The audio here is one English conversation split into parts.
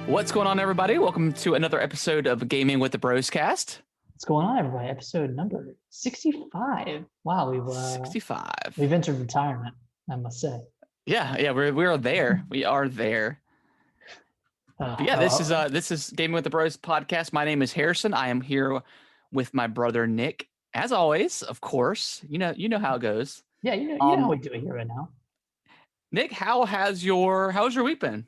What's going on, everybody? Welcome to another episode of Gaming with the Broscast. What's going on, everybody? Episode number 65. Wow, 65. we've entered retirement, I must say. Yeah, we're there. We are there. But yeah, this is Gaming with the Bros podcast. My name is Harrison. I am here with my brother Nick, as always. Of course, you know how it goes. Yeah, you know how we do it here right now. Nick, how's your week been?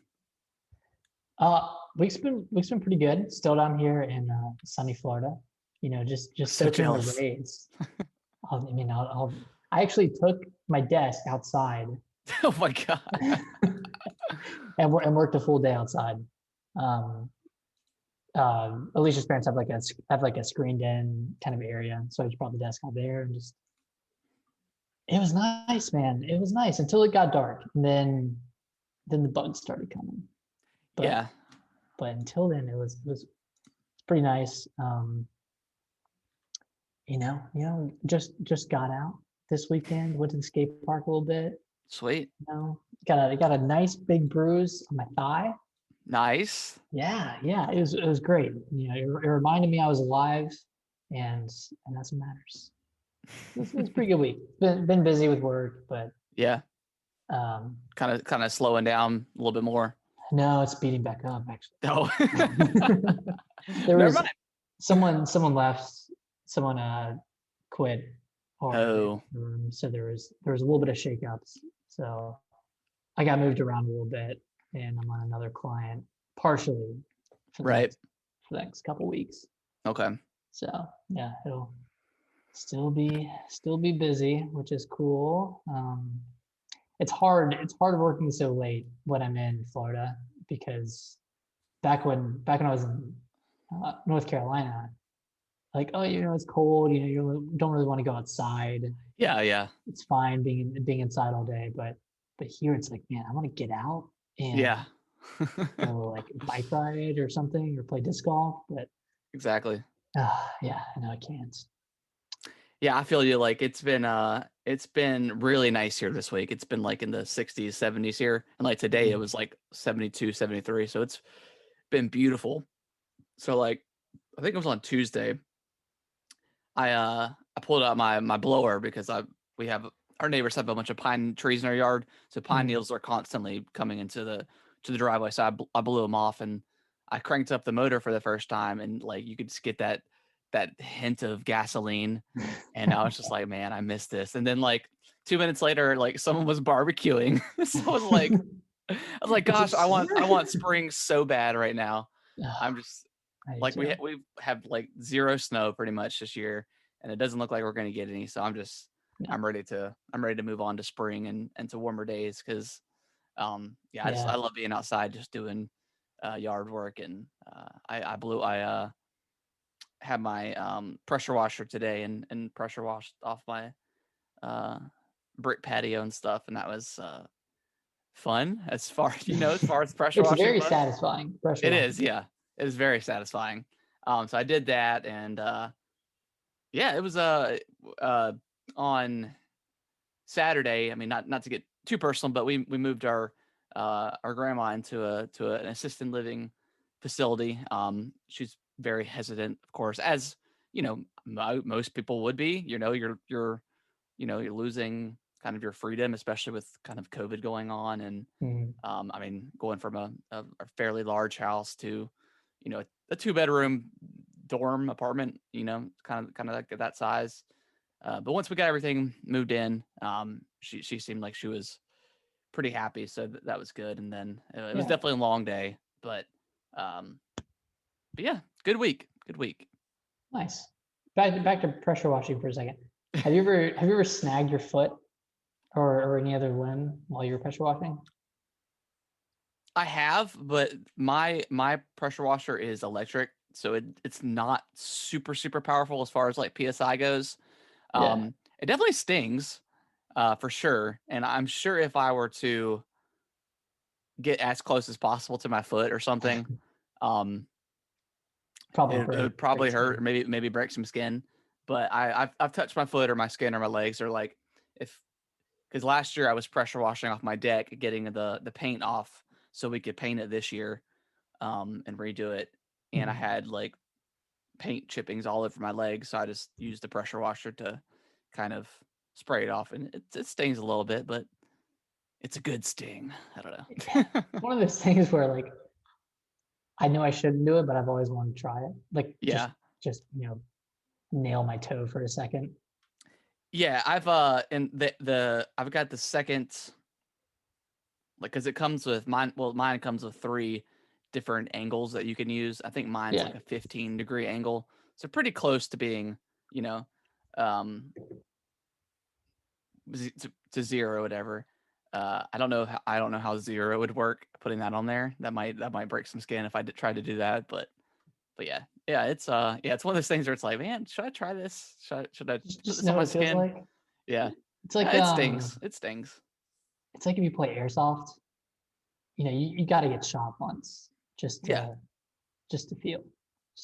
Week's been pretty good. Still down here in sunny Florida. You know, just So soaking in the jealous. rays. I actually took my desk outside Oh my god! and worked a full day outside. Alicia's parents have like a screened in kind of area, so I just brought the desk out there and just. It was nice, man. It was nice until it got dark, and then the bugs started coming. But until then, it was pretty nice. Just got out this weekend. Went to the skate park a little bit. Sweet. Got a nice big bruise on my thigh. Nice. Yeah, it was great. It reminded me I was alive, and that's what matters. It's a pretty good week. Been busy with work, but yeah, kind of slowing down a little bit more. No, it's speeding back up actually. Oh, there was someone left. Someone quit. So there was a little bit of shakeups. So I got moved around a little bit, and I'm on another client partially for the next couple weeks. Okay. So yeah, it'll still be busy, which is cool. It's hard working so late when I'm in Florida, because back when I was in North Carolina, like, it's cold, you don't really want to go outside. Yeah. It's fine being inside all day, but here it's like, man, I want to get out and like bike ride or something, or play disc golf, but exactly. Yeah, I know I can't. Yeah, I feel you. Like it's been really nice here this week. It's been like in the 60s, 70s here. And like today it was like 72, 73. So it's been beautiful. So like, I think it was on Tuesday. I pulled out my blower because our neighbors have a bunch of pine trees in our yard. So pine needles are constantly coming into the driveway. So I blew them off, and I cranked up the motor for the first time, and like you could just get that hint of gasoline, and I was just like, man, I missed this. And then like 2 minutes later, like someone was barbecuing. So I was like, gosh, I want spring so bad right now. I'm just like, we have like zero snow pretty much this year, and it doesn't look like we're going to get any. So I'm ready to move on to spring and to warmer days, because I love being outside just doing yard work. And I had my pressure washer today and pressure washed off my brick patio and stuff, and that was fun as far as pressure washing. It's very satisfying. It is, yeah. It is very satisfying. So I did that, and it was on Saturday. I mean, not to get too personal, but we moved our grandma into an assisted living facility. She's very hesitant, of course, as most people would be. You're losing kind of your freedom, especially with kind of COVID going on, and I mean, going from a fairly large house to a 2-bedroom dorm apartment, kind of like that size. But once we got everything moved in, she seemed like she was pretty happy, so that was good. And then it was definitely a long day, but yeah, good week. Nice. Back to pressure washing for a second. Have you ever snagged your foot or any other limb while you were pressure washing? I have, but my pressure washer is electric, so it's not super powerful as far as like PSI goes. It definitely stings, for sure. And I'm sure if I were to get as close as possible to my foot or something, it would probably hurt, maybe break some skin. But I've touched my foot or my skin or my legs, or like because last year I was pressure washing off my deck, getting the paint off so we could paint it this year. and redo it. And I Mhm. had like paint chippings all over my legs, so I just used the pressure washer to kind of spray it off, and it stings a little bit, but it's a good sting. I don't Yeah, know. it's one of those things where like I know I shouldn't do it, but I've always wanted to try it. Like Yeah. just nail my toe for a second. Yeah, I've and the I've got the second, like, because it comes with mine. Well, mine comes with three different angles that you can use. I think mine's Yeah. like a 15-degree angle, so pretty close to being, you know, um, to zero, whatever. I don't know how zero would work. Putting that on there, that might break some skin if I did try to do that. But yeah, it's one of those things where it's like, man, should I try this? Should I put Just this on know what my it feels skin? like. Yeah, It's like it stings. It stings. it's like if you play airsoft, you got to get shot once just Yeah, to just to feel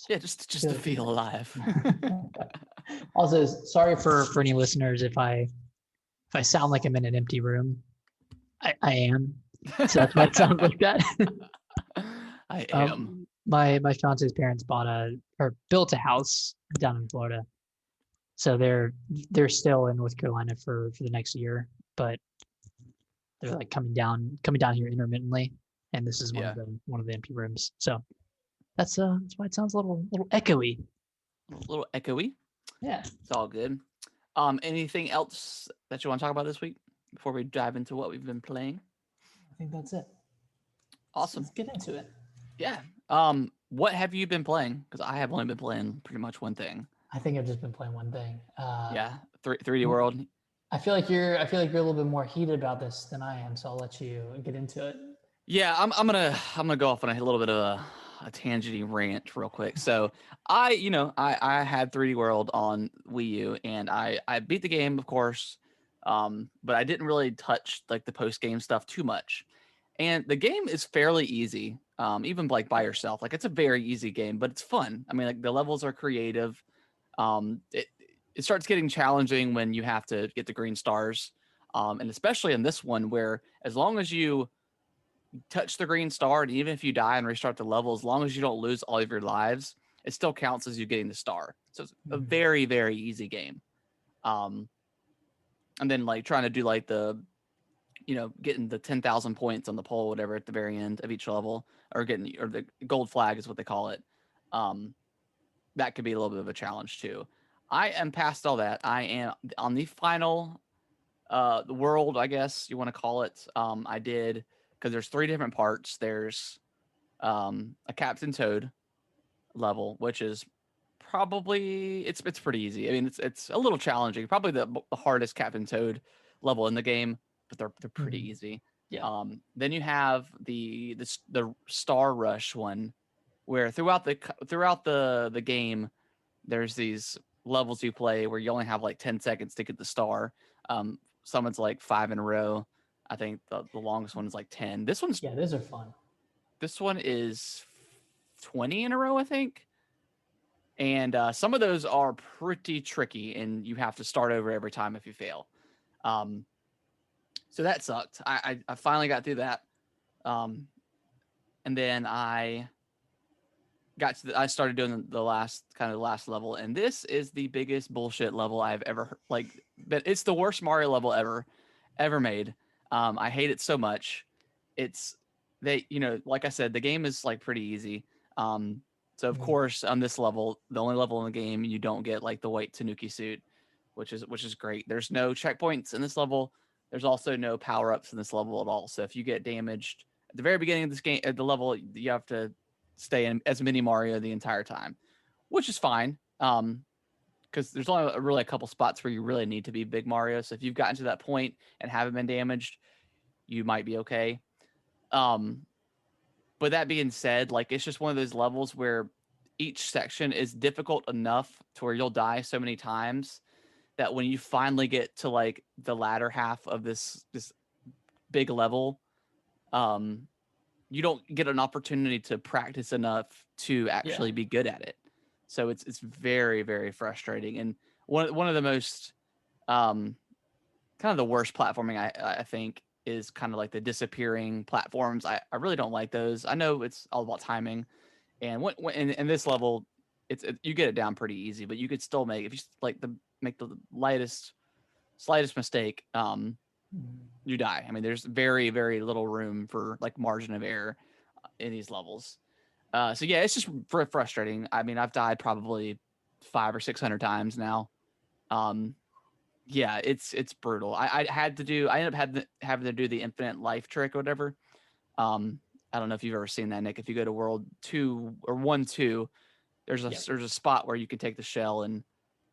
yeah, just feel to the feel feeling. alive. Also, sorry for any listeners if I sound like I'm in an empty room. I am. So that's why it sounds like that. I am. My fiance's parents bought a or built a house down in Florida. So they're still in North Carolina for the next year, but they're like coming down here intermittently, and this is Yeah, one of the empty rooms. So that's why it sounds a little echoey. a little echoey. Yeah, It's all good. Anything else that you want to talk about this week before we dive into what we've been playing? I think that's it. Let's Awesome. get into it. Yeah. What have you been playing? Because I have only been playing pretty much one thing. I think I've just been playing one thing. Yeah, 3D World. I feel like you're a little bit more heated about this than I am, so I'll let you get into it. Yeah, I'm gonna go off on a little bit of a tangenty rant real quick. So I had 3D World on Wii U, and I beat the game, of course, but I didn't really touch like the post game stuff too much. And the game is fairly easy, even like by yourself. Like it's a very easy game, but it's fun. I mean, like the levels are creative. It starts getting challenging when you have to get the green stars, and especially in this one where as long as you touch the green star, and even if you die and restart the level, as long as you don't lose all of your lives, it still counts as you getting the star. So it's a Mhm. very, very easy game. Um, and then like trying to do like getting the 10,000 points on the pole, whatever, at the very end of each level, or the gold flag is what they call it. Um, that could be a little bit of a challenge too. I am past all that. I am on the final the world, I guess you want to call it. I did, because there's three different parts. There's a Captain Toad level, which is probably it's pretty easy. I mean, it's a little challenging, probably the hardest Captain Toad level in the game, but they're pretty Mhm. easy. Yeah. Then you have the Star Rush one, where throughout the game, there's these levels you play where you only have like 10 seconds to get the star. Someone's like five in a row. I think the longest one is like 10. Yeah, those are fun. This one is 20 in a row, I think. And some of those are pretty tricky, and you have to start over every time if you fail. Um, so that sucked. I finally got through that. Um, and then I started doing the last level, and this is the biggest bullshit level I've ever like. But it's the worst Mario level ever made. I hate it so much. It's like I said, the game is like pretty easy. Um, so of Mhm. course on this level, the only level in the game, you don't get like the white Tanuki suit, which is great. There's no checkpoints in this level. There's also no power ups in this level at all. So if you get damaged at the very beginning of this game, at the level, you have to stay in as mini Mario the entire time, which is fine. Because there's only really a couple spots where you really need to be Big Mario. So if you've gotten to that point and haven't been damaged, you might be okay. Um, but that being said, like it's just one of those levels where each section is difficult enough to where you'll die so many times that when you finally get to like the latter half of this big level, um, you don't get an opportunity to practice enough to Yeah. actually be good at it. So it's very, very frustrating, and one of the most kind of the worst platforming I think is kind of like the disappearing platforms. I really don't like those. I know it's all about timing, and when in this level, you get it down pretty easy, but you could still make if you like make the slightest mistake, Mm. you die. I mean, there's very very little room for like margin of error in these levels. So yeah, it's just frustrating. I mean, I've died probably 500 or 600 times now. Um, yeah, it's brutal. I ended up having to do the infinite life trick or whatever. I don't know if you've ever seen that, Nick. If you go to World 2 or 1-2, Yep. there's a spot where you can take the shell and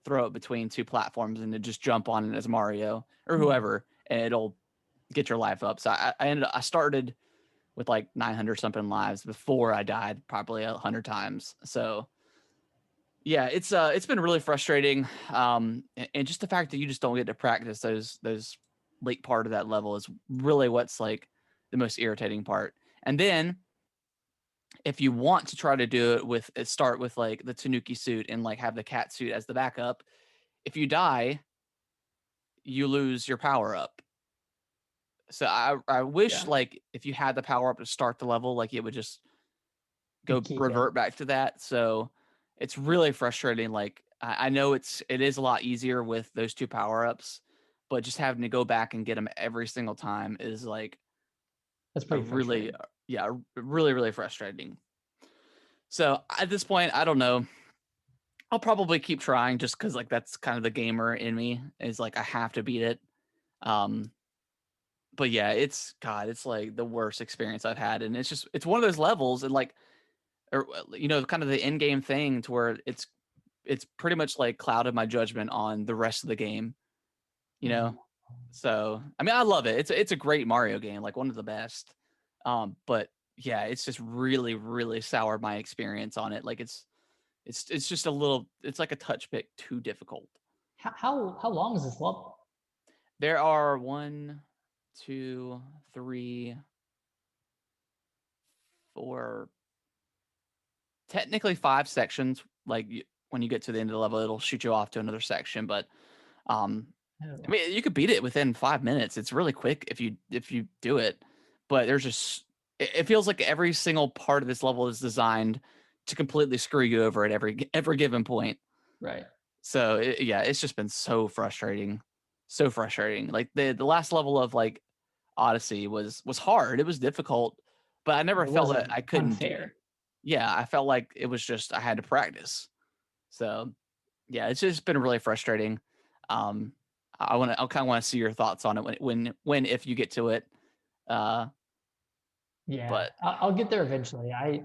throw it between two platforms and then just jump on it as Mario or Hmm. whoever, and it'll get your life up. So I started with like 900 something lives before I died probably 100 times. So yeah, it's been really frustrating. And just the fact that you just don't get to practice those late part of that level is really what's like the most irritating part. And then if you want to try to do it with start with like the Tanuki suit and like have the cat suit as the backup, if you die, you lose your power up. So I wish Yeah. like if you had the power up to start the level, like it would just You go keep it. revert back to that. So it's really frustrating. Like I know it is a lot easier with those two power ups, but just having to go back and get them every single time is like That's a pretty really frustrating. yeah really really frustrating. So at this point, I don't know. I'll probably keep trying just because like that's kind of the gamer in me is like I have to beat it. Um, but yeah, it's like the worst experience I've had, and it's one of those levels and like or kind of the end game thing to where it's pretty much like clouded my judgment on the rest of the game, you Mm. know. So I mean, I love it. It's a great Mario game, like one of the best. But yeah, it's just really really soured my experience on it. Like it's just a little. It's like a touch bit too difficult. How long is this level? There are one, two, three, four, technically five sections. Like when you get to the end of the level, it'll shoot you off to another section. But um, I Oh, mean, you could beat it within 5 minutes. It's really quick if you do it. But there's just it feels like every single part of this level is designed to completely screw you over at every given point. right. So yeah, it's just been so frustrating. Like the last level of like Odyssey was hard. It was difficult, but I never It felt that wasn't I couldn't do it. unfair. Yeah, I felt like it was just I had to practice. So yeah, it's just been really frustrating. Um, I kind of want to see your thoughts on it when if you get to it. Uh, Yeah, but I'll get there eventually. I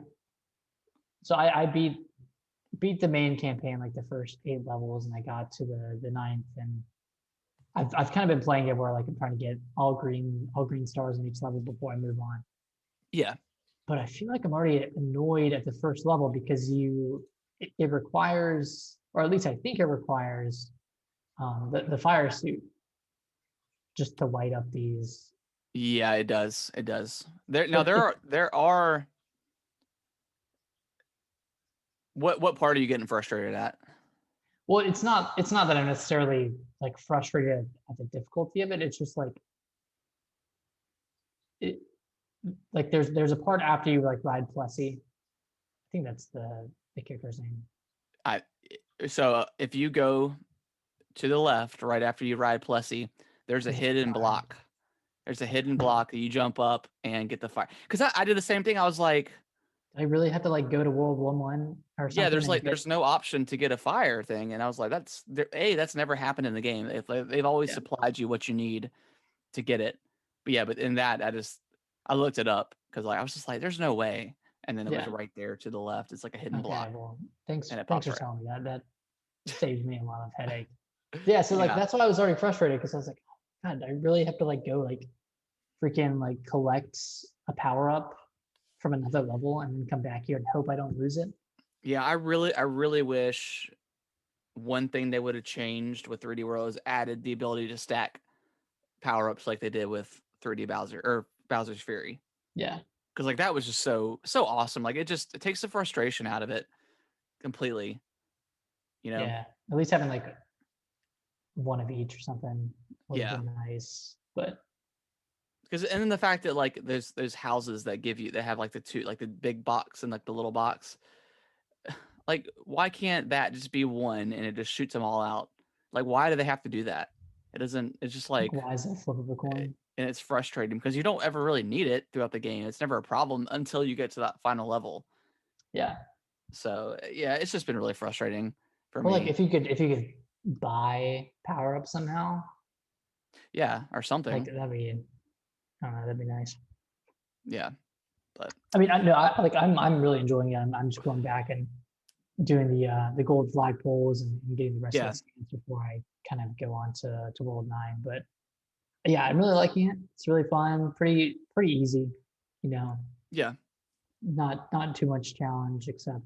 beat the main campaign like the first 8 levels, and I got to the ninth, and I've kind of been playing it where like I'm trying to get all green stars in each level before I move on. yeah, But I feel like I'm already annoyed at the first level because it requires, or at least I think it requires, the fire suit just to light up these. yeah, it does, it does. There now But it there are what part are you getting frustrated at? well, it's not that I'm necessarily like frustrated at the difficulty of it. It's just it like there's a part after you like ride Plessy. I think that's the character's name. I so if you go to the left right after you ride Plessy, there's a There's a hidden fire. block. There's a hidden block that you jump up and get the fire. Because I did the same thing. I was like, I really have to like go to World 1 or yeah, something and get. there's no option to get a fire thing, and I was like, that's never happened in the game. They've always Yeah. supplied you what you need to get it. But yeah, but in that I looked it up because like I was just like, there's no way, and then it was Yeah. right there to the left. It's like a hidden Okay. block, Well, thanks and it thanks pops for right. telling me that. That saves me a lot of headache. Yeah. So like Yeah, that's why I was already frustrated because I was like, God, I really have to like go like freaking like collect a power up from another level and then come back here and hope I don't lose it. yeah. I really wish one thing they would have changed with 3D World is added the ability to stack power ups like they did with 3D Bowser or Bowser's Fury. Yeah. Because like that was just so awesome. Like it takes the frustration out of it completely. You know? Yeah. At least having like one of each or something would have Yeah. been nice. But because and then the fact that like there's houses that give you, they have like the two, like the big box and like the little box. Like, why can't that just be one and it just shoots them all out? Like, why do they have to do that? It doesn't. It's just Like, like, why is that flip of a coin? and it's frustrating because you don't ever really need it throughout the game. It's never a problem until you get to that final level. Yeah. So yeah, it's just been really frustrating for Or like me. if you could buy power up somehow, Yeah, or like something. that'd be, I don't know, that'd be nice. Yeah, but I mean, I no, I like I'm really enjoying it. I'm just going back and doing the gold flagpoles and getting the rest of yeah, the skins before I kind of go on to World 9. But yeah, I'm really liking it. It's really fun, pretty easy, you know, yeah. not too much challenge except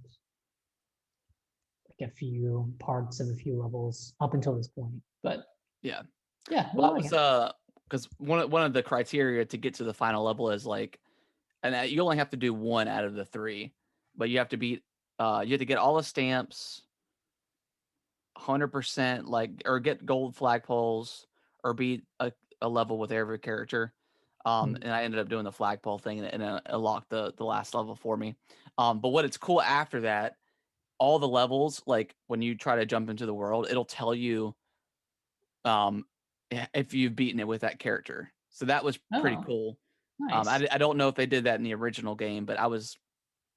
like a few parts of a few levels up until this point. But Yeah. yeah, I Well, that like was it. because one of the criteria to get to the final level is like, and you only have to do one out of the three, but you have to beat, you have to get all the stamps, 100%, like, or get gold flagpoles, or beat a level with every character. Mm. And I ended up doing the flagpole thing, and it unlocked the last level for me. But what it's cool after that, all the levels, like when you try to jump into the world, it'll tell you um if you've beaten it with that character. So that was pretty Oh, cool. nice. I don't know if they did that in the original game, but I was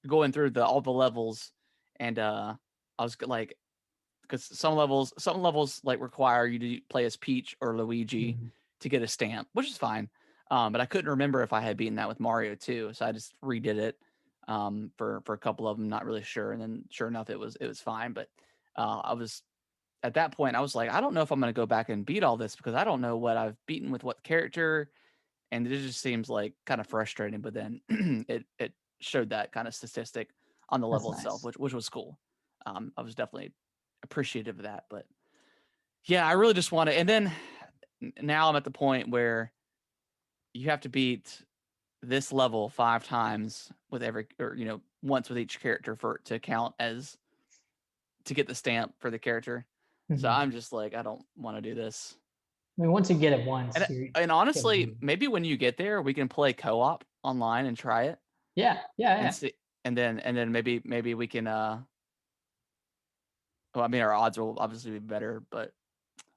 going through the all the levels, and I was like, because some levels like require you to play as Peach or Luigi Mm. to get a stamp, which is fine. But I couldn't remember if I had beaten that with Mario too, so I just redid it for a couple of them, not really sure, and then sure enough, it was fine. But I was at that point, I was like, I don't know if I'm going to go back and beat all this because I don't know what I've beaten with what character, and it just seems like kind of frustrating. But then it showed that kind of statistic on the That's level itself, nice. which was cool. I was definitely appreciative of that. But yeah, I really just want to. And then now I'm at the point where you have to beat this level 5 times with every, or once with each character for it to count as to get the stamp for the character. So Mhm. I'm just like, I don't want to do this. I mean, once you get it And once, you're and getting honestly, good. maybe when you get there, we can play co-op online and try it Yeah, yeah, and yeah, see, and then maybe we can well, I mean, our odds will obviously be better, but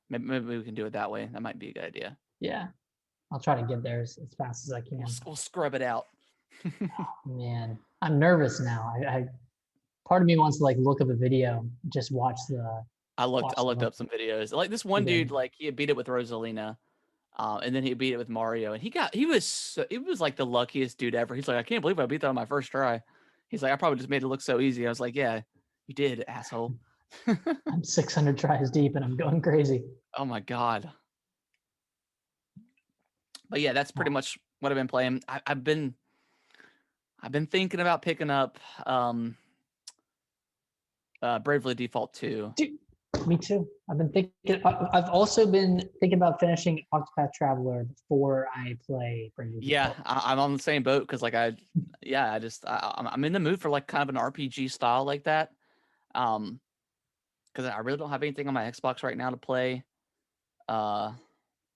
maybe we can do it that way. That might be a good idea. yeah. I'll try to get there as fast as I We'll can. we'll scrub it out. Man, I'm nervous now. I part of me wants to like look up a video, just I watch the looked level. up some videos. Like this one Yeah. dude, like he had beat it with Rosalina, and then he beat it with Mario, and he was like the luckiest dude ever. He's like, I can't believe I beat that on my first try. He's like, I probably just made it look so easy. I was like, yeah, you did, asshole. I'm 600 tries deep and I'm going crazy. Oh my god. But yeah, that's pretty Oh, much what I've been playing. I've been thinking about picking up Bravely Default 2. dude, me too. I've been thinking. I've also been thinking about finishing Octopath Traveler before I play Bravely Yeah, Default. I'm on the same boat because like yeah, I'm in the mood for like kind of an RPG style like that. Um, because I really don't have anything on my Xbox right now to play. Uh,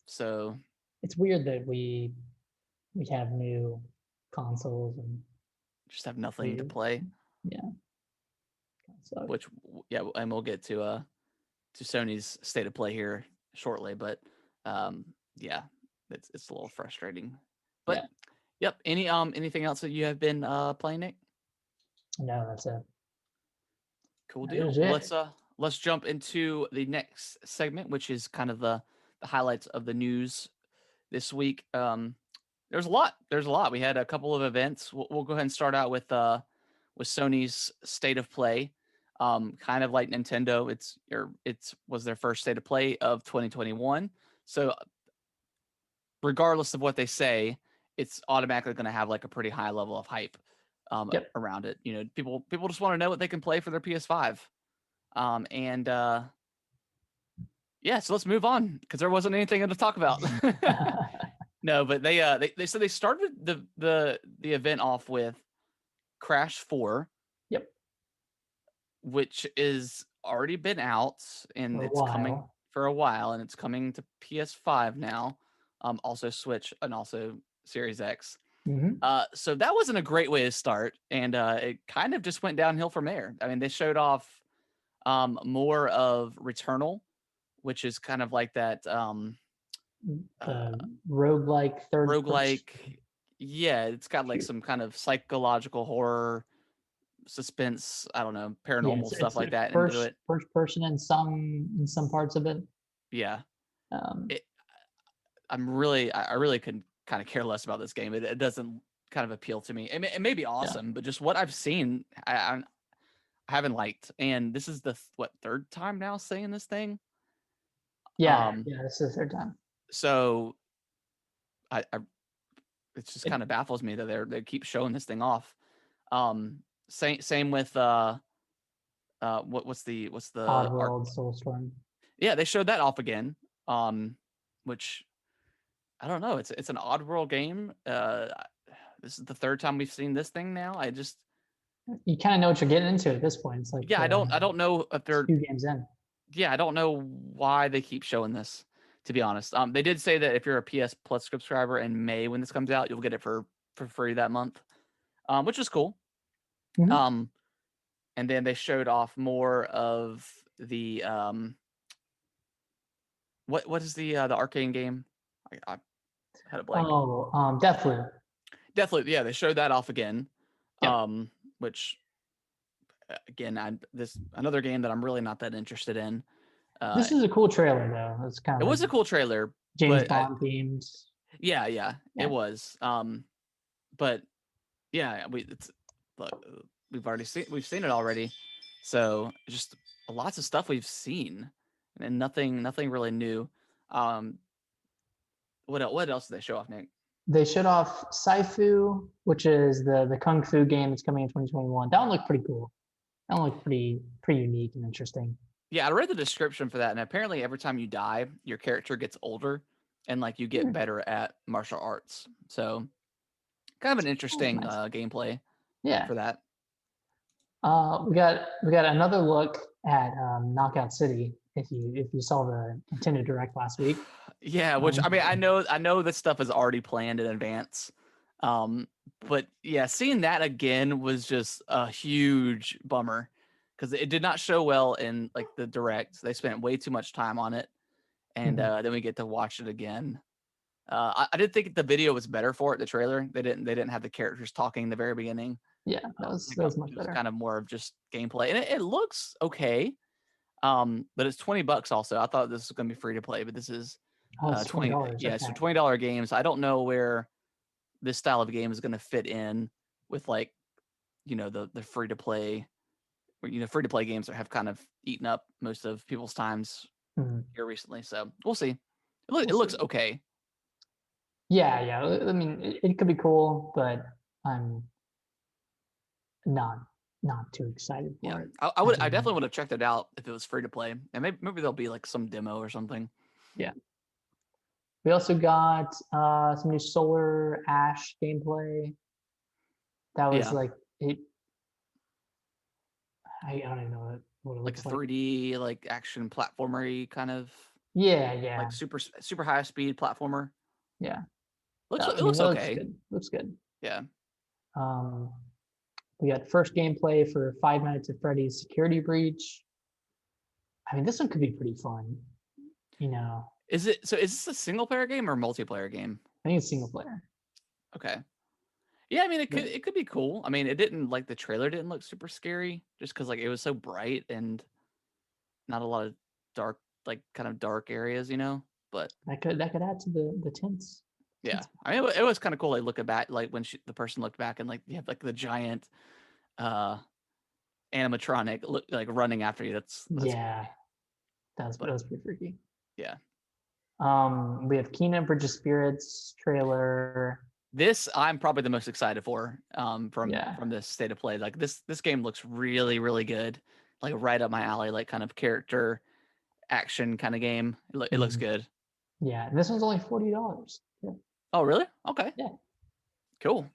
so It's weird that we have new consoles and just have nothing to we play. yeah, so Which yeah, and we'll get to Sony's state of play here shortly. But um, yeah, it's a little frustrating. But yeah. yep. Anything else that you have been playing, Nick? No, that's it. Cool That deal. is Well, it. let's jump into the next segment, which is kind of the highlights of the news this week. There's a lot. There's a lot. We had a couple of events. We'll go ahead and start out with Sony's state of play. Kind of like Nintendo, it's was their first state of play of 2021. So regardless of what they say, it's automatically going to have like a pretty high level of hype Yep. around it. People just want to know what they can play for their PS5. And yeah, so let's move on because there wasn't anything to talk about. No, but they said they started the event off with Crash 4, Yep. which is already been out and For a it's coming while. for a while and it's coming to PS5 now. Also Switch and also Series X. Hmm. So that wasn't a great way to start, and it kind of just went downhill from there. I mean, they showed off more of Returnal, which is kind of like that uh, The roguelike third person. roguelike. Yeah, it's got like some kind of psychological horror, suspense. I don't know, Yeah, paranormal stuff it's like a that into first it. first person in some parts of it. Yeah, Um, it, I really could kind of care less about this game. It doesn't kind of appeal to me. It may be yeah, awesome, but just what I've seen, I haven't liked. And this is the what third time now saying this thing. yeah, Um, yeah. This is the third time. so I it just It, kind of baffles me that they keep showing this thing off. Same with what's the arc? Oddworld, Soulstorm. Yeah, they showed that off again. Which I don't know. It's an Oddworld game. This is the third time we've seen this thing now. I just You kind of know what you're getting into at this point. It's like yeah, I don't know if they're 2 games in. yeah, I don't know why they keep showing this, to be honest. They did say that if you're a PS Plus subscriber in May when this comes out, you'll get it for free that month, which is cool. Mhm. Um, and then they showed off more of the what is the arcane game? I had a blank. Oh, Deathloop. Definitely, yeah, they showed that off again. Yep. Which again, this another game that I'm really not that interested in. This is a cool trailer though. It's kind It of was like a cool trailer, James but Bond themed. yeah, it Yeah. was. But yeah, look, we've seen it already, so just lots of stuff we've seen, and nothing really new. Um, what else did they show off, Nick? They showed off Saifu, which is the kung fu game that's coming in 2021. That one looked pretty cool. That one looked pretty unique and interesting. Yeah, I read the description for that, and apparently every time you die, your character gets older, and like you get Hmm. better at martial arts. So kind of an That's interesting nice. gameplay Yeah. for that. We got another look at Knockout City. If you saw the Nintendo Direct last week, Yeah, which I mean, I know this stuff is already planned in advance. Um, but yeah, seeing that again was just a huge bummer because it did not show well in like the direct. They spent way too much time on it, and Mhm. then we get to watch it again. I did think the video was better for it. The trailer they didn't have the characters talking in the very beginning. Yeah, that was much It was better. kind of more of just gameplay, and it looks okay. But it's $20 also. I thought this was gonna be free to play, but this is Oh, it's $20. $20. Yeah, so Okay. $20 games. I don't know where this style of game is gonna fit in with like, the free to play or free to play games that have kind of eaten up most of people's times Mhm. here recently. So we'll see. We'll It looks see. okay. Yeah, yeah. I mean, it could be cool, but I'm not not too excited Yeah. for it I as I of yet. definitely would have checked it out if it was free to play. And maybe there'll be like some demo or something. Yeah. We also got some new Solar Ash gameplay. That was Yeah. like it. I don't even know what it Like a looks like. 3D like action platformery kind of Yeah, yeah, like super high speed platformer. yeah. It I mean, looks that looks okay. good. Looks good. Yeah. Um, we got first gameplay for Five Nights at Freddy's Security Breach. I mean, this one could be pretty fun. You know, Is this a single player game or multiplayer game? I think it's single player. Okay. Yeah, I mean But it could be cool. I mean, it didn't like the trailer didn't look super scary just cuz like it was so bright and not a lot of dark like kind of dark areas, But that could add to the tints. yeah. Tints. I mean it was kind of cool like looking back like when the person looked back and like you have like the giant uh animatronic look like running after you. That's Yeah, that but was pretty freaky. yeah. We have Kena Bridge of Spirits trailer. This I'm probably the most excited for Yeah. from this state of play. Like this game looks really really good. Like right up my alley like kind of character action kind of game. It looks Mhm. good. Yeah, and this one's only $40. Yeah. Oh, really? Okay. Yeah. Cool.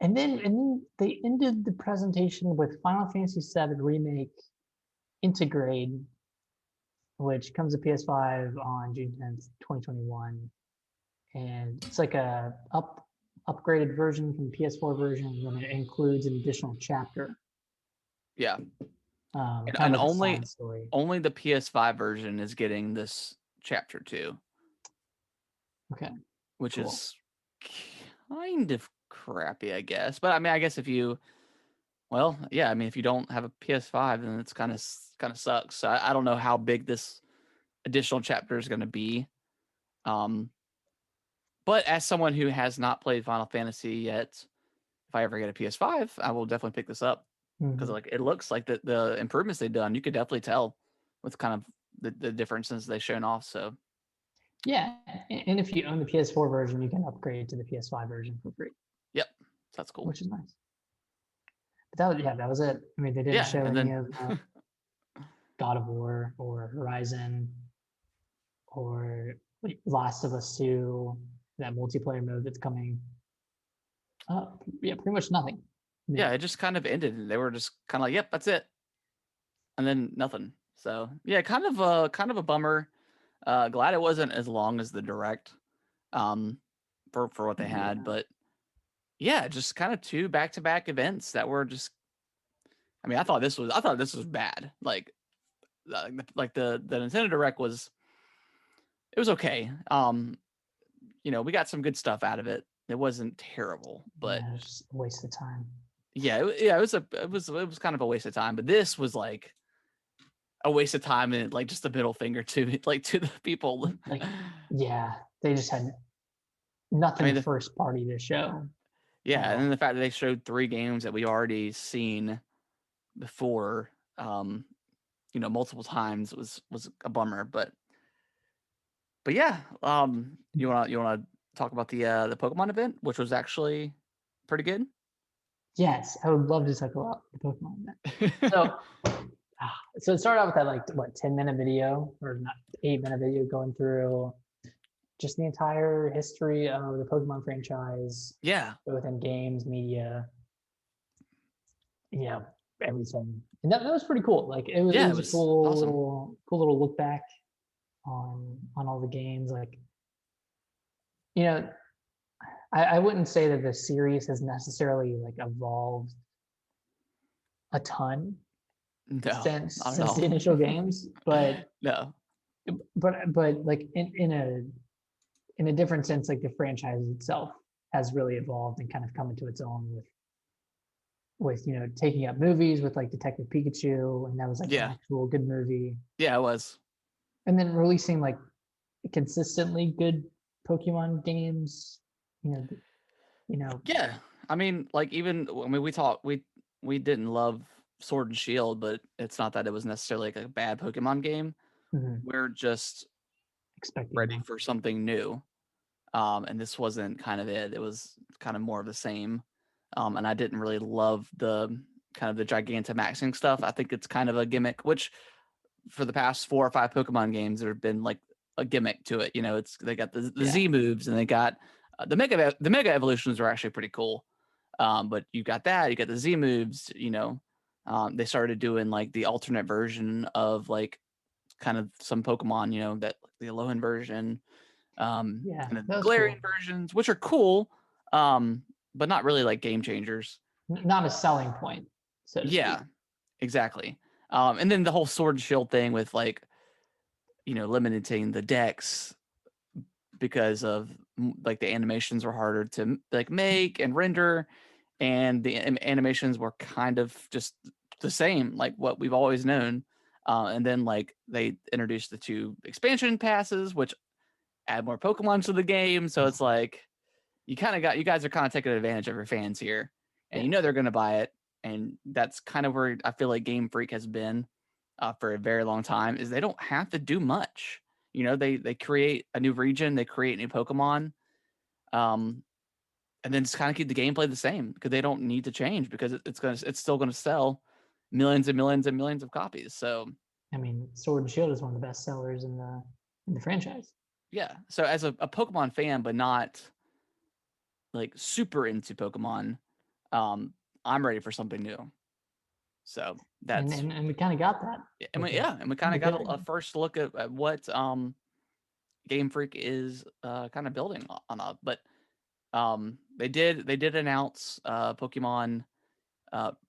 And then they ended the presentation with Final Fantasy VII Remake Integrate, which comes to PS5 on June 10th, 2021. and it's like a upgraded version from the PS4 version, and then it includes an additional chapter, Yeah, and, kind and of like a only side story. only the PS5 version is getting this chapter 2, Okay, which cool. is kind of crappy, I guess. But I mean, I guess if you, well, yeah, I mean, if you don't have a PS5, then it's kind of sucks. So I don't know how big this additional chapter is going to be. Um, but as someone who has not played Final Fantasy yet, if I ever get a PS5, I will definitely pick this up because Mhm. like it looks like the improvements they've done, you could definitely tell with kind of the differences they've shown off. So Yeah, and if you own the PS4 version, you can upgrade to the PS5 version for free, yep, that's cool. which is nice. But that was, yeah, that was it. I mean, they didn't Yeah, show and any then of God of War or Horizon or like Last of Us 2, that multiplayer mode that's coming. Yeah, pretty much nothing yeah, new. it just kind of ended. They were just kind of like, yep, that's it, and then nothing. So yeah, kind of a bummer. Glad it wasn't as long as the direct, um, for what they had, Yeah, but yeah, just kind of two back-to-back events that were just. I mean, I thought this was bad. Like the Nintendo Direct was, it was okay. We got some good stuff out of it. It wasn't terrible, but yeah, it's just a waste of time. yeah, it was kind of a waste of time. But this was like a waste of time and like just a middle finger to like to the people. Like, yeah, they just had I nothing mean, first party to show at yeah, and then all. the fact that they showed 3 games that we already seen before, multiple times was a bummer. But yeah, you wanna talk about the Pokemon event, which was actually pretty good. Yes, I would love to talk about the Pokemon event. So, so it started out with that like what 10-minute video or not 8-minute video going through just the entire history of the Pokemon franchise, Yeah, both in games, media, you know, everything. And that was pretty cool. Like it yeah, it was a was awesome. cool little look back on all the games. Like, you know, I wouldn't say that the series has necessarily like evolved a ton No, not at since the all. initial games, No. but like in a different sense, like the franchise itself has really evolved and kind of come into its own with taking up movies with like Detective Pikachu, and that was like an Yeah. actual good movie, Yeah, it was. and then releasing like consistently good Pokemon games, you know, you know, Yeah. I mean, like we didn't love Sword and Shield, but it's not that it was necessarily like a bad Pokemon game. mhm, We're just expecting ready more. for something new. And this wasn't kind of it. It was kind of more of the same. And I didn't really love the kind of the Gigantamaxing stuff. I think it's kind of a gimmick, which for the past 4 or 5 Pokemon games, there have been like a gimmick to it. They got the Yeah, Z moves and they got the Mega Evolutions are actually pretty cool. But you got that, you got the Z moves. They started doing like the alternate version of like kind of some Pokemon. That the Alolan version, yeah, and then that was Galarian cool. versions, which are cool, but not really like game changers. Not a selling point, so to Yeah, speak. exactly. And then the whole Sword and Shield thing with like limiting the decks because of like the animations were harder to like make and render, and the animations were kind of just the same like what we've always known. And then like they introduced the 2 expansion passes, which add more Pokemon to the game. So it's like you guys are kind of taking advantage of your fans here, and Yeah, they're going to buy it. And that's kind of where I feel like Game Freak has been for a very long time. Is they don't have to do much. They create a new region, they create new Pokemon, um, and then just kind of keep the gameplay the same because they don't need to change because it's still gonna sell millions and millions and millions of copies. So I mean, Sword and Shield is one of the best sellers in the franchise. yeah. So as a Pokemon fan, but not like super into Pokemon, um, I'm ready for something new. So And we kind of got that and we kind of with got it. a first look at what Game Freak is kind of building on up. But they did announce Pokemon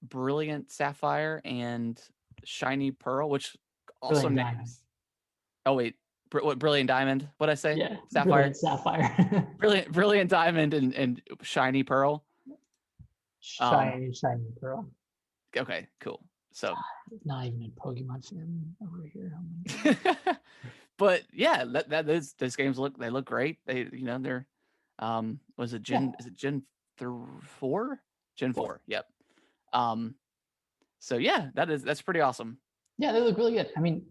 Brilliant Sapphire and Shiny Pearl, which also Brilliant Diamond. names. Oh wait, what Brilliant Diamond? What I say? Yeah, Sapphire. Brilliant Sapphire. Brilliant Diamond and Shiny Pearl. Shiny Pearl. Okay, cool. So Not even a Pokemon fan over here. Oh my God. but yeah, those games look great. They're was it Gen Yeah. is it Gen 4? Gen 4, yep. So yeah, that's pretty awesome. Yeah, they look really good. I mean,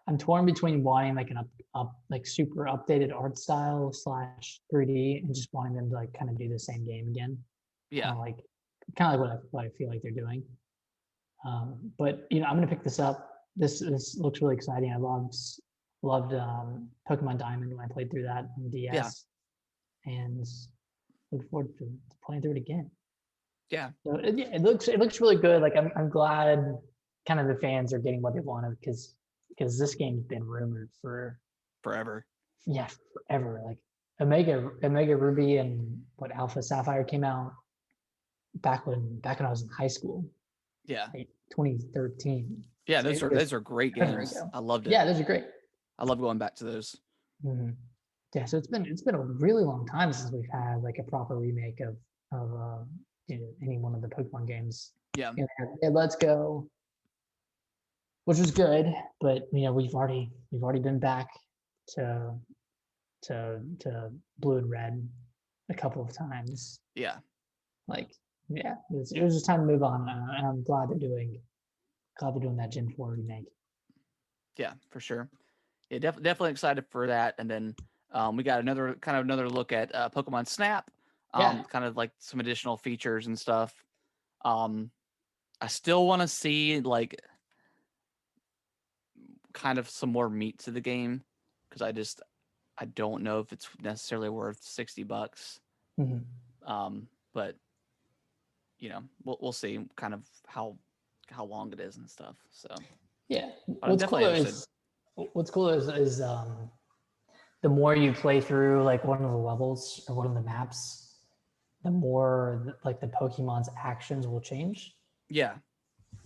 I'm torn between wanting like an like super updated art style / 3D and just wanting them to like kind of do the same game again. Yeah. Kind of like what I feel like they're doing. But I'm gonna pick this up. This looks really exciting. I loved Pokemon Diamond when I played through that on DS, and look forward to playing through it again. Yeah. So it looks really good. Like I'm glad kind of the fans are getting what they wanted because this game's been rumored for forever. Yeah, forever. Like Omega Ruby and what Alpha Sapphire came out back when I was in high school. Yeah. Like 2013. Yeah, those are great games. I loved it. Yeah, those are great. I love going back to those. Mm-hmm. Yeah, so it's been a really long time since we've had like a proper remake of any one of the Pokemon games. Yeah. Let's Go, which was good, but we've already been back to Blue and Red a couple of times. Yeah. Like, yeah, it was just time to move on, and I'm glad they're doing that Gen 4 remake. Yeah, for sure. Yeah, definitely excited for that. And then we got another look at Pokemon Snap. Kind of like some additional features and stuff. I still want to see like kind of some more meat to the game because I don't know if it's necessarily worth $60. But we'll see kind of how long it is and stuff. So yeah, what's cool is the more you play through like one of the levels or one of the maps, the more like the Pokemon's actions will change. Yeah.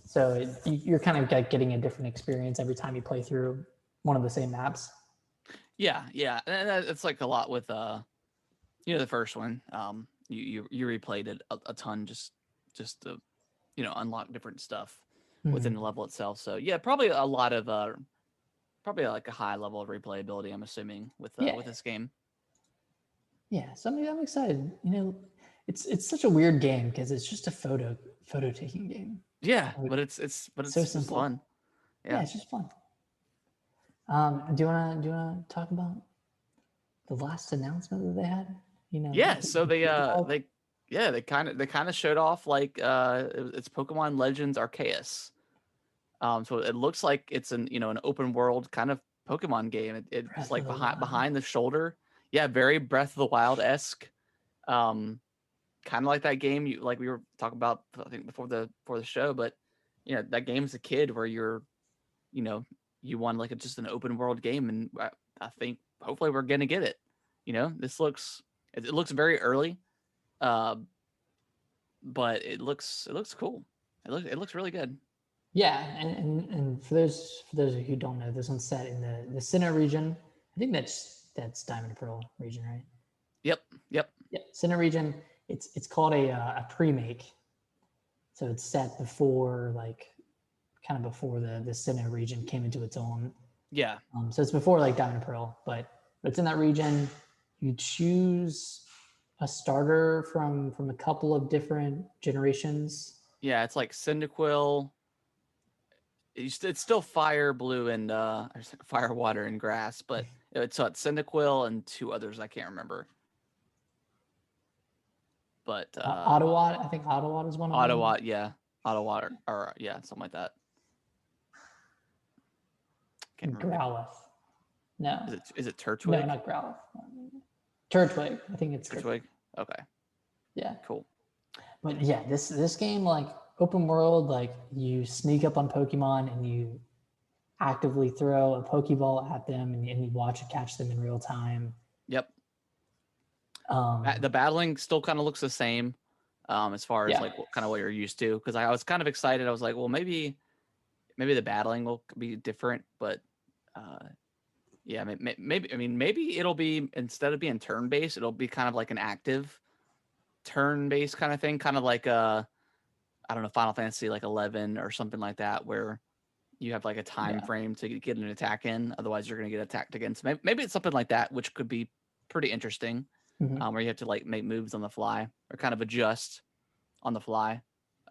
So you're kind of like getting a different experience every time you play through one of the same maps. Yeah, and it's like a lot with the first one. You replayed it a ton just to unlock different stuff within the level itself. So yeah, probably a lot of probably like a high level of replayability, I'm assuming, with this game. Yeah, so I'm excited. It's such a weird game because it's just a photo taking game. Yeah, but it's so just fun. Yeah, it's just fun. Do you wanna talk about the last announcement that they had? Yeah, so they kind of showed off like it's Pokemon Legends Arceus. So it looks like it's an open world kind of Pokemon game. It's like behind the shoulder. Yeah, very Breath of the Wild-esque. Kind of like that game we were talking about I think before the show, but that game's a kid where you're you want like just an open world game, and I think hopefully we're gonna get it. This looks very early, but it looks cool. It looks really good. Yeah, and for those of you who don't know, this one's set in the Sinnoh region. I think that's Diamond Pearl region, right? Yep. Yeah, Sinnoh region. It's called a pre-make, so it's set before kind of before the Sinnoh region came into its own. Yeah. So it's before like Diamond Pearl, but it's in that region. You choose a starter from a couple of different generations. Yeah, it's like Cyndaquil. It's still fire, blue, and fire, water, and grass, but it's Cyndaquil and two others I can't remember. But Ottawa, I think Ottawa is one of them. Ottawa, yeah, Ottawa, or yeah, something like that. Can't remember. Growlithe. No. Is it Turtwig? No, not Growlithe. Turtwig. I think it's Turtwig. Okay. Yeah. Cool. But yeah, this game, like open world, like you sneak up on Pokemon and you actively throw a Pokeball at them and you watch it catch them in real time. Yep. Um, The battling still kind of looks the same, as far as Yeah. like kind of what you're used to. Because I was kind of excited. I was like, well, maybe the battling will be different, but yeah, maybe I mean maybe it'll be, instead of being turn based, it'll be kind of like an active turn based kind of thing, kind of like I don't know, Final Fantasy like 11 or something like that, where you have like a time Yeah. frame to get an attack in. Otherwise, you're going to get attacked again. So maybe it's something like that, which could be pretty interesting, Mhm. where you have to like make moves on the fly or kind of adjust on the fly.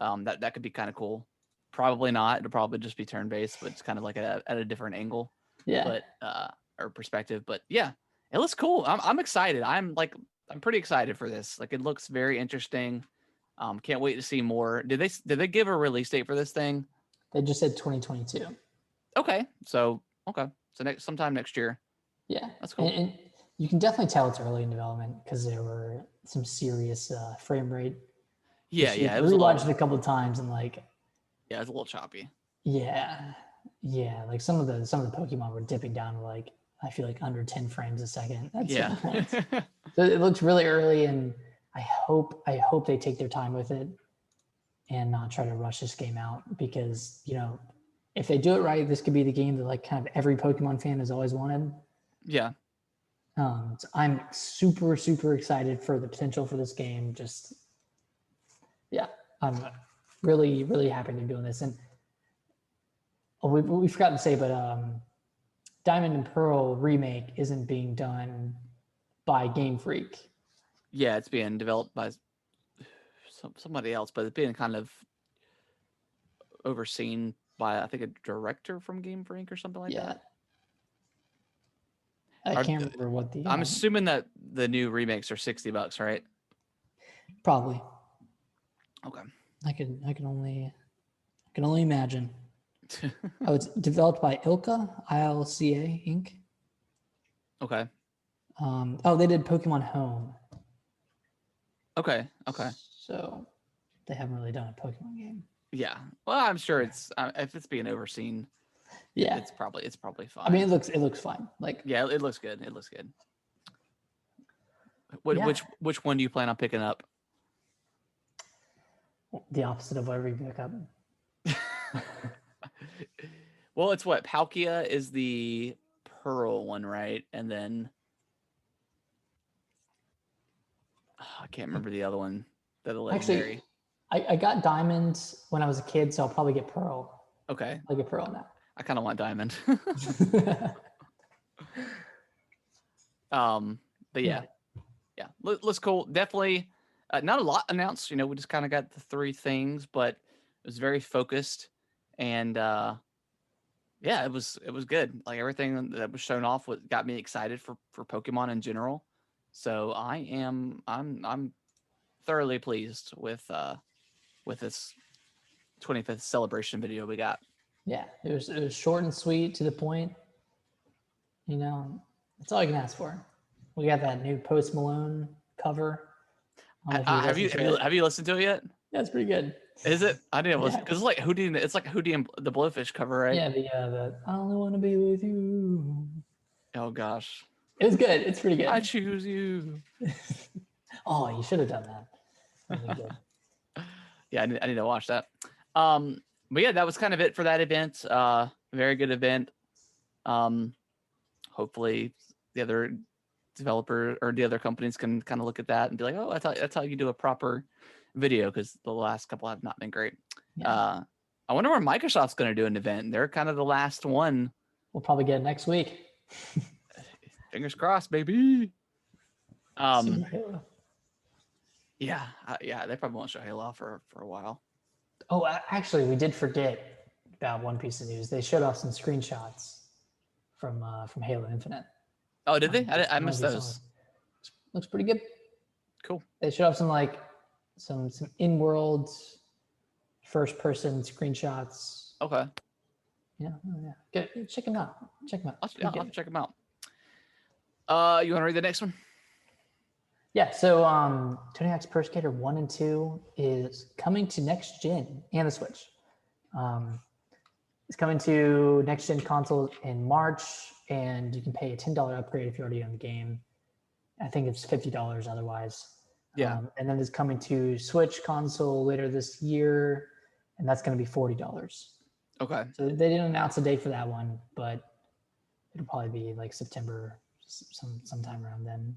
That could be kind of cool. Probably not. It'll probably just be turn based, but it's kind of like at a different angle, Yeah. but or perspective. But yeah, it looks cool. I'm excited. I'm pretty excited for this. Like, it looks very interesting. Can't wait to see more. Did they give a release date for this thing? They just said 2022. Okay, so sometime next year. Yeah. That's cool. And you can definitely tell it's early in development because there were some serious frame rate. Yeah, issues. yeah, it I was a rewatched little, it a couple of times and like, yeah, it was a little choppy. yeah, like some of the Pokemon were dipping down to like, I feel like under 10 frames a second at Yeah. certain points. So it looks really early, and I hope they take their time with it and not try to rush this game out, because if they do it right, this could be the game that like kind of every Pokemon fan has always wanted. Yeah. So I'm super excited for the potential for this game. Just yeah, I'm really happy they're doing this. And we forgot to say, but Diamond and Pearl remake isn't being done by Game Freak. Yeah, it's being developed by somebody else, but it's being kind of overseen by, I think, a director from Game Freak or something like that. I can't remember what the. I'm assuming that the new remakes are $60, right? Probably. Okay. I can only imagine. Oh, it's developed by ILCA Inc. Okay. They did Pokemon Home. Okay. So they haven't really done a Pokemon game. Yeah. Well, I'm sure it's if it's being overseen. Yeah. It's probably fine. I mean, it looks fine. Like, yeah, it looks good. Which one do you plan on picking up? The opposite of what we pick up. Well, it's what? Palkia is the Pearl one, right? And then I can't remember the other one. The legendary. Actually, I got Diamond when I was a kid, so I'll probably get Pearl. Okay. I'll get Pearl now. I kind of want Diamond. But yeah. Looks cool. Definitely not a lot announced. We just kind of got the 3 things, but it was very focused, and yeah, it was good. Like, everything that was shown off got me excited for Pokemon in general. So I'm thoroughly pleased with this 25th celebration video we got. Yeah, it was short and sweet, to the point. That's all I can ask for. We got that new Post Malone cover. Have you listened to it yet? Yeah, it's pretty good. Is it? I didn't listen, because it's like Houdini. It's like Houdini and the Blowfish cover, right? Yeah, the I only want to be with you. Oh gosh, it was good. It's pretty good. I choose you. Oh, you should have done that. Really good. Yeah, I need to watch that. But yeah, that was kind of it for that event. Very good event. Hopefully the other developer or the other companies can kind of look at that and be like, oh, that's how you do a proper video, because the last couple have not been great. Yeah. I wonder where Microsoft's going to do an event. They're kind of the last one. We'll probably get it next week. Fingers crossed, baby. Yeah, they probably won't show Halo off for a while. Oh, actually, we did forget about one piece of news. They showed off some screenshots from Halo Infinite. Oh, did they? I missed those. Looks pretty good. Cool. They showed off some in-world first-person screenshots. Okay. Yeah. Good. Check them out. I'll check them out. You want to read the next one? Yeah. So, Tony Hawk's Pro Skater 1 and 2 is coming to next gen and the Switch. It's coming to next gen consoles in March, and you can pay a $10 upgrade if you already own the game. I think it's $50 otherwise. Yeah. And then it's coming to Switch console later this year, and that's going to be $40. Okay. So they didn't announce a date for that one, but it'll probably be like September, sometime around then.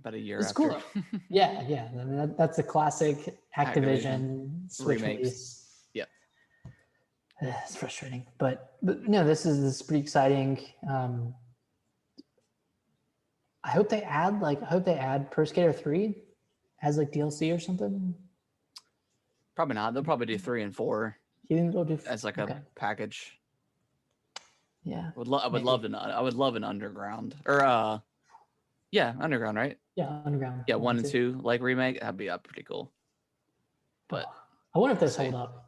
About a year It's after. cool. Yeah. I mean, that's a classic Activision Switch remakes. release. Yep. It's frustrating, but no, this is pretty exciting. I hope they add Pro Skater 3 as like DLC or something. Probably not. They'll probably do 3 and 4 You think they'll do as like a package. Yeah. I would love an underground or underground, right? Yeah, underground. Yeah, 1 and 2 like remake. That'd be pretty cool. But I wonder if this hold up.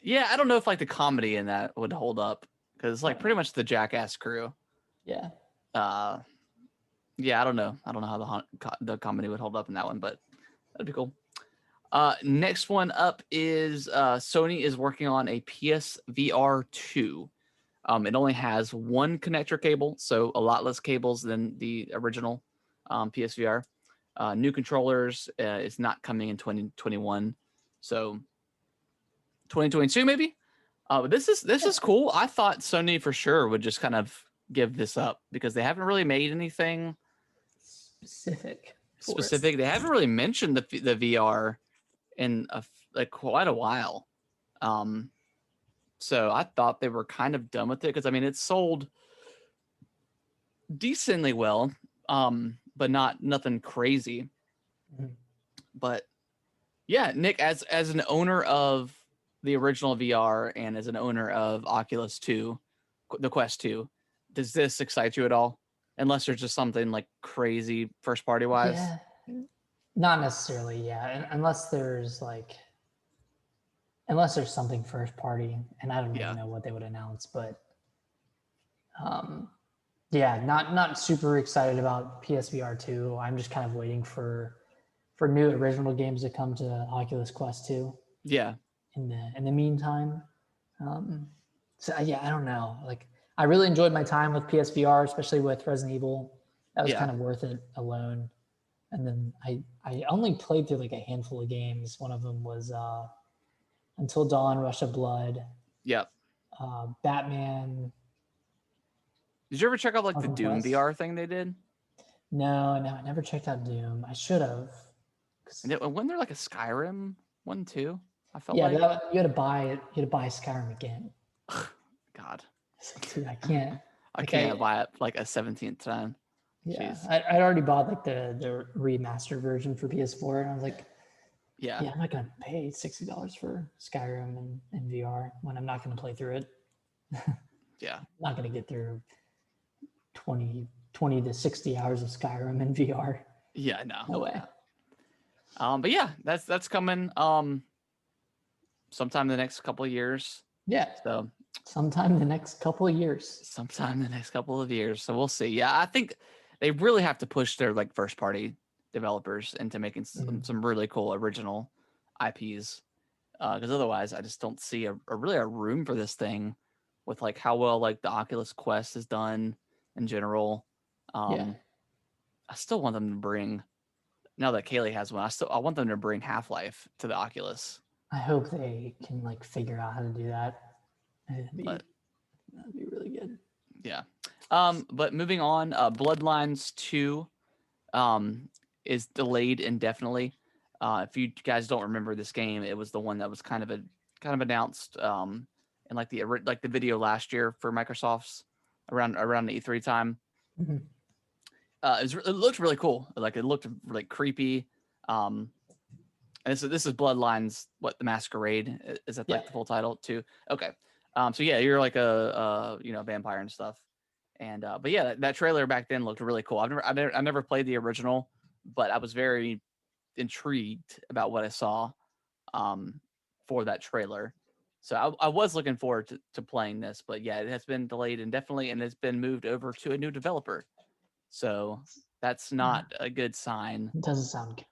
Yeah, I don't know if like the comedy in that would hold up because it's like pretty much the Jackass crew. Yeah. Yeah, I don't know. I don't know how the comedy would hold up in that one, but that'd be cool. Next one up is Sony is working on a PSVR 2. It only has one connector cable, so a lot less cables than the original PSVR. New controllers is not coming in 2021, so 2022 maybe. But this is cool. I thought Sony for sure would just kind of give this up because they haven't really made anything specific. They haven't really mentioned the VR in quite a while. So I thought they were kind of done with it because I mean it sold decently well, but nothing crazy. Mm-hmm. But yeah, Nick, as an owner of the original VR and as an owner of Oculus 2, the Quest 2, does this excite you at all? Unless there's just something like crazy first party wise. Yeah, not necessarily. Yeah, unless there's something first party, and I don't really know what they would announce, but yeah, not super excited about PSVR 2. I'm just kind of waiting for new original games to come to Oculus Quest 2. Yeah. In the meantime, so yeah, I don't know. Like, I really enjoyed my time with PSVR, especially with Resident Evil. That was kind of worth it alone. And then I only played through like a handful of games. One of them was Until Dawn, Rush of Blood. Yep. Batman. Did you ever check out like the Doom VR thing they did? No, I never checked out Doom. I should have. Wasn't there like a Skyrim one too? I felt you had to buy Skyrim again. God. Dude, I can't. I can't buy it like a 17th time. Yeah, I'd already bought like the remastered version for PS4, and I was like, yeah, I'm not gonna pay $60 for Skyrim in VR when I'm not gonna play through it. Yeah, I'm not gonna get through 20 to 60 hours of Skyrim in VR. Yeah, no way. But yeah, that's coming sometime in the next couple of years. Yeah. So sometime in the next couple of years. So we'll see. Yeah, I think they really have to push their like first party developers into making some really cool original IPs. Because otherwise I just don't see a room for this thing with like how well like the Oculus Quest is done in general. I still want them to bring, now that Kaylee has one, I want them to bring Half-Life to the Oculus. I hope they can like figure out how to do that. That'd be really good. Yeah. But moving on, Bloodlines 2 is delayed indefinitely. If you guys don't remember this game, it was the one that was kind of announced in like the video last year for Microsoft's around the E3 time. Mm-hmm. It looked really cool. Like it looked like creepy. And this is Bloodlines, the Masquerade, is that like the full title too? Okay. So yeah, you're like a vampire and stuff. And but yeah, that trailer back then looked really cool. I never played the original, but I was very intrigued about what I saw for that trailer. So I was looking forward to playing this, but yeah, it has been delayed indefinitely and it's been moved over to a new developer. So that's not a good sign. It doesn't sound good.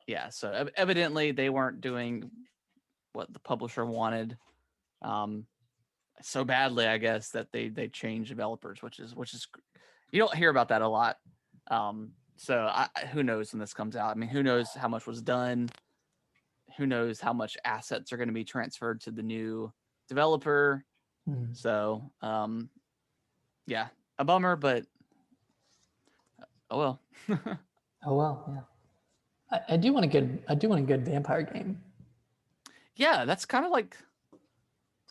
Yeah, so evidently they weren't doing what the publisher wanted. so badly, I guess, that they changed developers, which is you don't hear about that a lot. So who knows when this comes out? I mean, who knows how much was done? Who knows how much assets are going to be transferred to the new developer? So, yeah, a bummer, but oh well. Oh well, yeah. I do want a good vampire game. Yeah, that's kind of like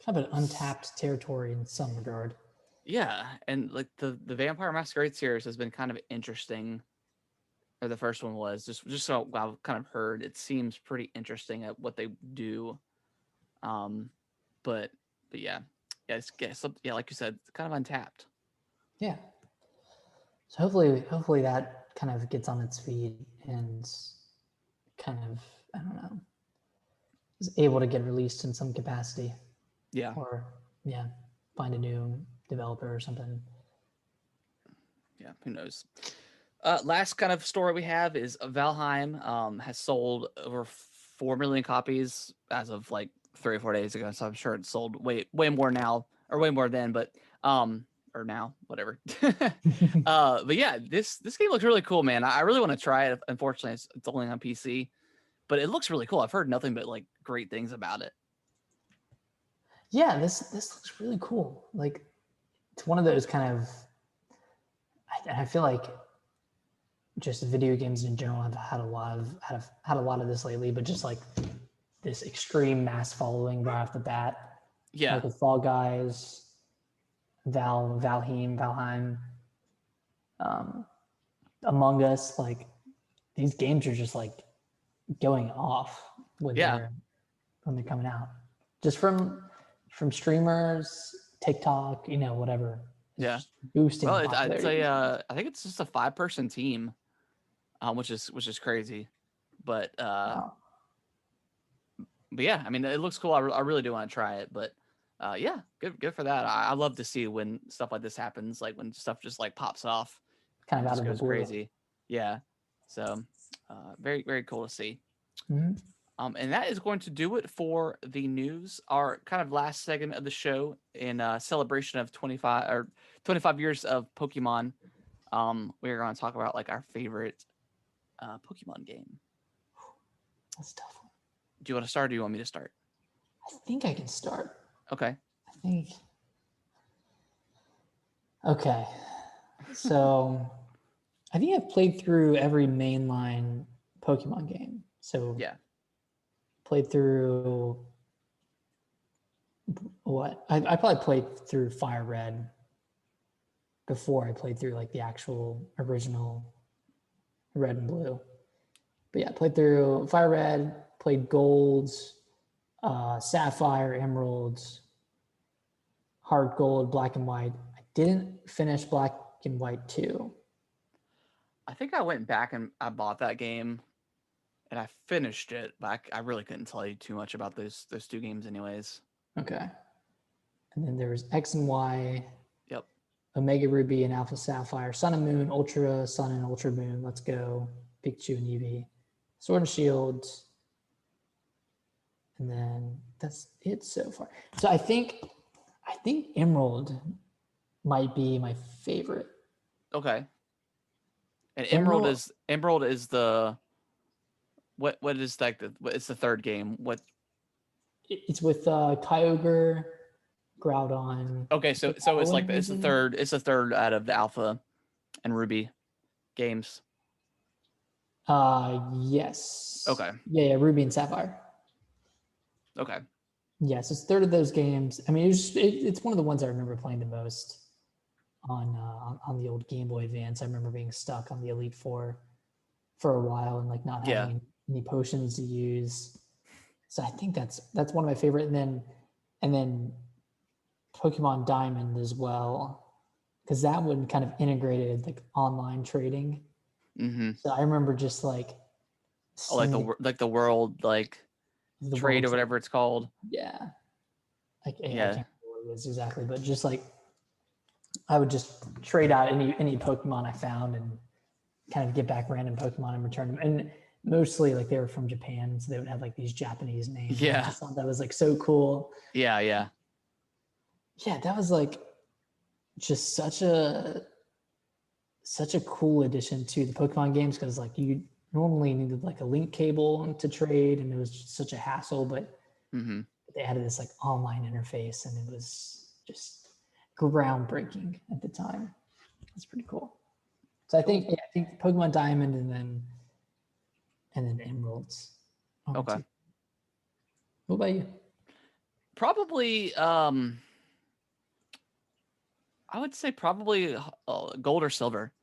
kind of an untapped territory in some regard. Yeah, and like the Vampire Masquerade series has been kind of interesting. Or the first one was just so I've kind of heard. It seems pretty interesting at what they do. But yeah, yeah, like you said, it's kind of untapped. Yeah. So hopefully that kind of gets on its feet and kind of, I don't know, is able to get released in some capacity. Yeah. Or yeah, find a new developer or something. Yeah, who knows? Last kind of story we have is Valheim has sold over 4 million copies as of like 3 or 4 days ago. So I'm sure it's sold way more now, or way more then, but or now, whatever. But yeah, this game looks really cool, man. I really want to try it. Unfortunately, it's only on PC, but it looks really cool. I've heard nothing but like great things about it. Yeah, this looks really cool. Like it's one of those kind of, I feel like just video games in general have had a lot of this lately, but just like this extreme mass following right off the bat. Yeah. Like with Fall Guys, Valheim, Among Us, like these games are just like going off when they're coming out. Just from streamers, TikTok, whatever. Yeah. Boosting. Well, I think it's just a 5-person team, which is crazy, but wow. But yeah, I mean, it looks cool. I really do want to try it, but yeah, good for that. I love to see when stuff like this happens, like when stuff just like pops off, kind of out of goes the blue. crazy. Yeah, so very very cool to see. Mm-hmm. And that is going to do it for the news. Our kind of last segment of the show in celebration of 25 years of Pokemon. We're going to talk about like our favorite Pokemon game. That's tough. Do you want to start, or do you want me to start? I think I can start. Okay. Okay. So I think I've played through every mainline Pokemon game. So yeah. Played through what? I probably played through Fire Red before I played through like the actual original Red and Blue. But yeah, played through Fire Red, played Golds, Sapphire, Emeralds, Heart Gold, Black and White. I didn't finish Black and White 2. I think I went back and I bought that game and I finished it, but I really couldn't tell you too much about those 2 games anyways. Okay. And then there was X and Y. Yep. Omega Ruby and Alpha Sapphire, Sun and Moon, Ultra Sun and Ultra Moon. Let's go. Pikachu and Eevee. Sword and Shield. And then that's it so far. So I think Emerald might be my favorite. Okay. And Emerald is the what is like it's the third game. What it's with Kyogre, Groudon. Okay, so it's like it's the third out of the Alpha and Ruby games. Yes. Okay. Yeah, Ruby and Sapphire. Okay. Yes, it's third of those games. I mean, it's one of the ones I remember playing the most on the old Game Boy Advance. I remember being stuck on the Elite Four for a while and like not having any potions to use. So I think that's one of my favorite. And then Pokemon Diamond as well, because that one kind of integrated like online trading. Mm-hmm. So I remember just like the world trade or whatever it's called. Yeah. I can't remember what it is exactly, but just like I would just trade out any Pokemon I found and kind of get back random Pokemon and return them. And mostly like they were from Japan, so they would have like these Japanese names. Yeah. I just thought that was like so cool. Yeah. Yeah, that was like just such a cool addition to the Pokemon games because like you normally needed like a link cable to trade and it was just such a hassle, but Mm-hmm. they added this like online interface and it was just groundbreaking at the time. It's pretty cool. So Cool. I think Pokemon Diamond and then Emeralds. Okay. What about you? Probably I would say probably gold or silver.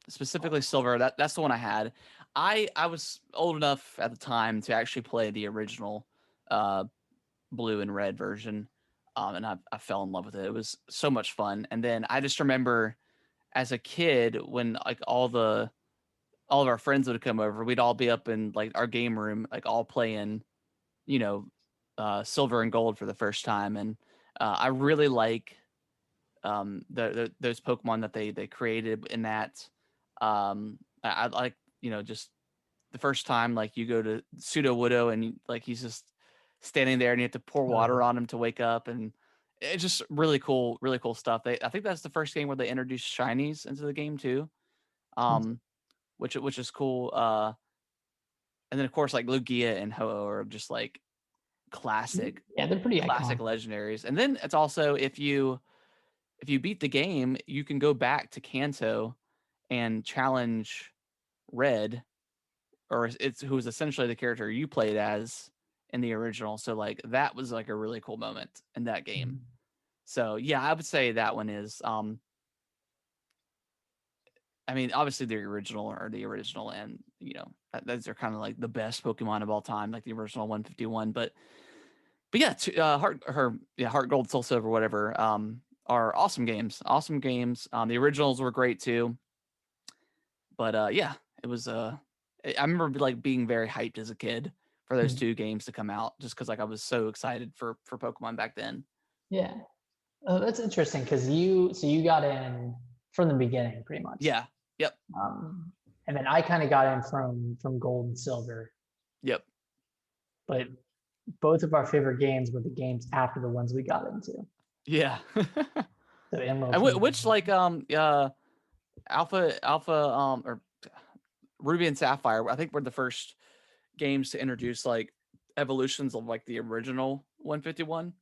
Specifically silver. That's the one I had. I was old enough at the time to actually play the original uh blue and red version. And I fell in love with it. It was so much fun. And then I just remember as a kid when like all of our friends would come over, we'd all be up in like our game room, like all playing, you know, silver and gold for the first time. And I really like those Pokemon that they created in that. I like, just the first time like you go to Pseudo Widow and like he's just standing there and you have to pour Oh water yeah. on him to wake up, and it's just really cool stuff. I think that's the first game where they introduced shinies into the game too. Um, which is cool. And then of course like Lugia and Ho-Oh are just like classic Yeah, they're pretty classic iconic. legendaries. And then it's also if you beat the game, you can go back to Kanto and challenge Red, or it's who was essentially the character you played as in the original. So like that was like a really cool moment in that game. Mhm. So yeah, I would say that one is I mean, obviously the original or the original, and those are kind of like the best Pokemon of all time, like the original 151. But yeah, Heart Gold, Soul Silver, whatever, are awesome games. Awesome games. The originals were great too. But yeah, it was I remember like being very hyped as a kid for those Mhm. two games to come out, just because like I was so excited for Pokemon back then. Yeah. Oh, that's interesting because so you got in from the beginning pretty much. Yeah. Yep. Um, and then I kind of got in from gold and silver, Yep. but both of our favorite games were the games after the ones we got into. Yeah. So Emerald And came which in. like Alpha or Ruby and Sapphire, I think were the first games to introduce like evolutions of like the original 151.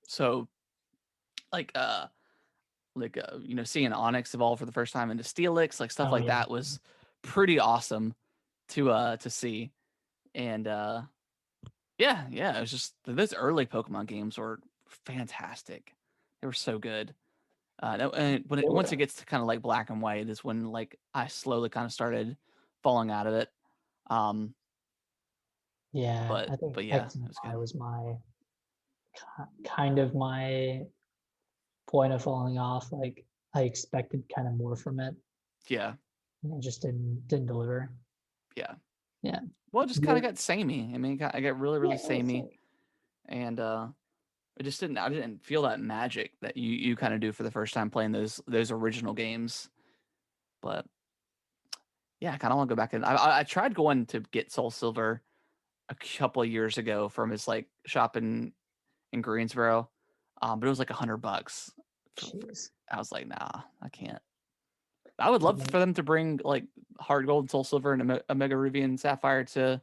So like seeing Onyx evolve for the first time into Steelix, like stuff Oh like yeah. that was pretty awesome to see. And yeah, it was just those early Pokemon games were fantastic. They were so good. And They once were. it gets to kind of like black and white is when like I slowly kind of started falling out of it. Um, Yeah, but I think but yeah, X and it was Y good. was kind of my point of falling off. Like I expected kind of more from it, Yeah, and it just didn't deliver. yeah. Yeah. Well, it just kind of You're- got samey. I mean, I got Yeah, really let's samey, say. and it just didn't. I didn't feel that magic that you kind of do for the first time playing those original games. But yeah, I kind of want to go back and I tried going to get Soul Silver a couple of years ago from his like shop in Greensboro, but it was like $100. Jeez. I was like, nah, I can't. I would love Yeah, for them to bring like Heart Gold, Soul Silver, and Omega Ruby and Sapphire to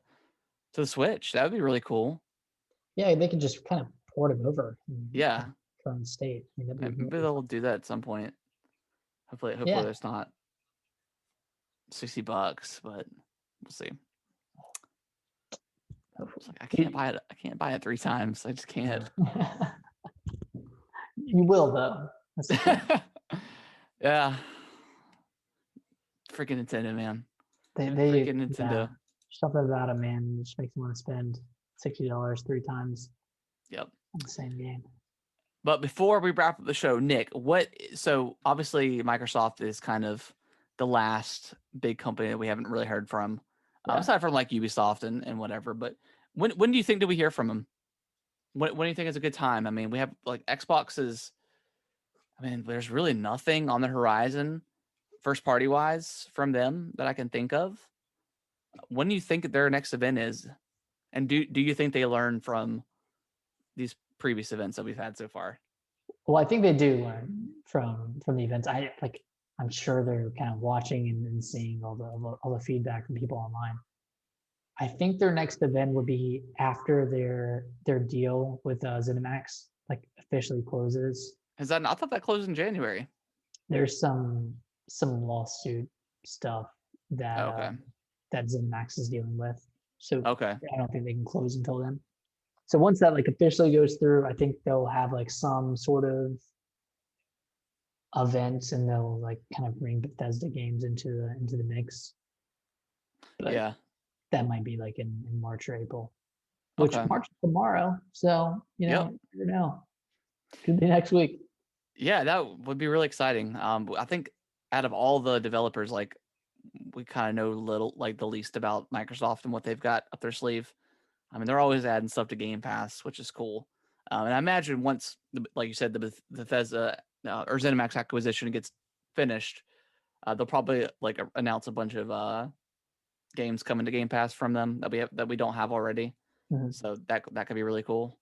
the Switch. That would be really cool. yeah, they could just kind of port it over in Yeah, current state. I mean, that'd be maybe really they'll fun. do that at some point. Hopefully Yeah. there's not $60, but we'll see. It's like I can't You, buy it. I can't buy it 3 times. I just can't. you will though. That's the thing. Yeah, freaking Nintendo, man. They Freaking yeah. Nintendo. Something about it, man, just makes me want to spend $60 3 times Yep. on the same game. But before we wrap up the show, Nick, so obviously Microsoft is kind of the last big company that we haven't really heard from, Yeah. aside from like Ubisoft and whatever. But when do you think do we hear from them? When do you think is a good time? I mean, we have like Xbox is. I mean, there's really nothing on the horizon, first party wise, from them that I can think of. When do you think their next event is? And do you think they learn from these previous events that we've had so far? Well, I think they do learn from the events. I'm sure they're kind of watching and seeing all the feedback from people online. I think their next event would be after their deal with ZeniMax like officially closes. Is that? I thought that closed in January. There's some lawsuit stuff Oh, that okay. that ZeniMax is dealing with. So Okay. I don't think they can close until then. So once that like officially goes through, I think they'll have like some sort of events and they'll like kind of bring Bethesda games into the mix. But Yeah. that might be like in March or April, which Okay. March is tomorrow. So, Yep. you never know. Could be next week. Yeah, that would be really exciting. I think out of all the developers, like we kind of know little, like the least about Microsoft and what they've got up their sleeve. I mean, they're always adding stuff to Game Pass, which is cool. And I imagine once, like you said, the Bethesda or ZeniMax acquisition gets finished, they'll probably like announce a bunch of games coming to Game Pass from them that we don't have already. Mhm. So that could be really cool.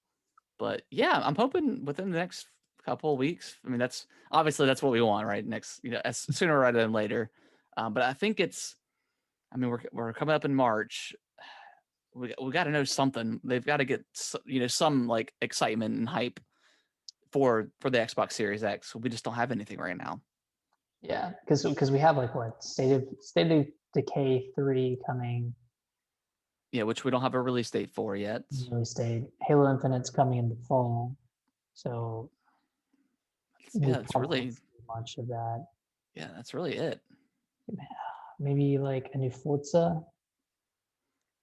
But yeah, I'm hoping within the next couple of weeks. I mean, that's obviously that's what we want, right? Next, as sooner rather than later. But I think it's. I mean, we're coming up in March. We got to know something. They've got to get some like excitement and hype for the Xbox Series X. We just don't have anything right now. Yeah, because we have like what State of Decay 3 coming, Yeah, which we don't have a release date for yet. release date. Halo Infinite's coming in the fall, so we Yeah, that's probably really won't see much of that. that's really it. Maybe like a new Forza.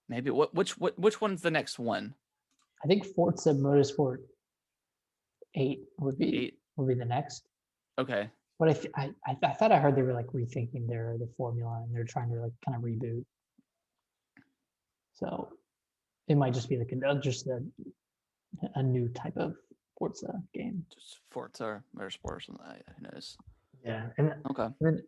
Maybe which one's the next one? I think Forza Motorsport 8 Eight. would be the next. Okay. But I thought I heard they were like rethinking the formula and they're trying to like kind of reboot. So it might just be like a new type of Forza game. Just Forza Motorsport or something. Who knows? Yeah, and Okay. then